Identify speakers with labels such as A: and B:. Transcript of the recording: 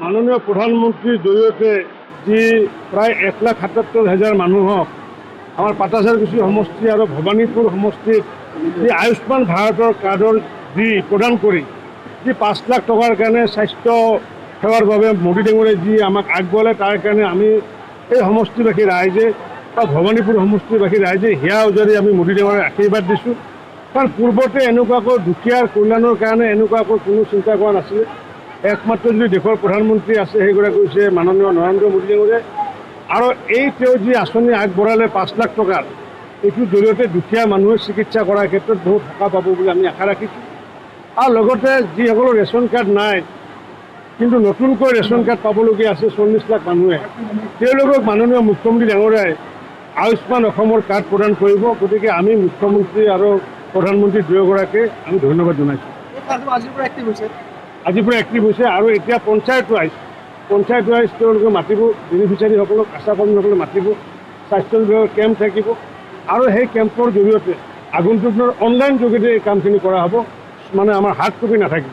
A: মাননীয় প্ৰধানমন্ত্ৰীৰ জৰিয়তে যি প্ৰায় 1,77,000 মানুহক আমাৰ পাটাচাৰকুছি সমষ্টি আৰু ভৱানীপুৰ সমষ্টিত যি আয়ুষ্মান ভাৰতৰ কাৰ্ডৰ যি প্ৰদান কৰি যি 5 লাখ টকাৰ কাৰণে স্বাস্থ্য সেৱাৰ বাবে মোদী ডাঙৰীয়াই যি আমাক আগবঢ়ালে তাৰ কাৰণে আমি এই সমষ্টিবাসী ৰাইজে বা ভৱানীপুৰ সমষ্টিবাসী ৰাইজে হিয়া উজাৰি আমি মোদী ডাঙৰীয়াক আশীৰ্বাদ দিছোঁ। কাৰণ পূৰ্বতে এনেকুৱাকৈ দুখীয়াৰ কল্যাণৰ কাৰণে এনেকুৱাকৈ কোনো চিন্তা কৰা নাছিলে। একমাত্ৰ যদি দেশৰ প্ৰধানমন্ত্ৰী আছে সেইগৰাকী হৈছে মাননীয় নৰেন্দ্ৰ মোদী ডাঙৰীয়াই। আৰু এই তেওঁ যি আঁচনি আগবঢ়ালে 5 লাখ টকাৰ, এইটোৰ জৰিয়তে দুখীয়া মানুহে চিকিৎসা কৰাৰ ক্ষেত্ৰত বহুত সকাহ পাব বুলি আমি আশা ৰাখিছোঁ। আৰু লগতে যিসকলৰ ৰেচন কাৰ্ড নাই কিন্তু নতুনকৈ ৰেচন কাৰ্ড পাবলগীয়া আছে 40 লাখ মানুহে, তেওঁলোকক মাননীয় মুখ্যমন্ত্ৰী ডাঙৰীয়াই আয়ুষ্মান অসমৰ কাৰ্ড প্ৰদান কৰিব। গতিকে আমি মুখ্যমন্ত্ৰী আৰু প্ৰধানমন্ত্ৰী দুয়োগৰাকীয়ে আমি ধন্যবাদ জনাইছোঁ। আজিৰ পৰা এক্টিভ হৈছে আৰু এতিয়া পঞ্চায়ত ৱাইজ তেওঁলোকে মাতিব, বেনিফিচিয়াৰীসকলক আশা কৰ্মীসকলে মাতিব, স্বাস্থ্য বিভাগৰ কেম্প থাকিব আৰু সেই কেম্পৰ জৰিয়তে আগন্তুক দিনত অনলাইন যোগেদি এই কামখিনি কৰা হ'ব। মানে আমাৰ হাৰ্ড কপি নাথাকিব।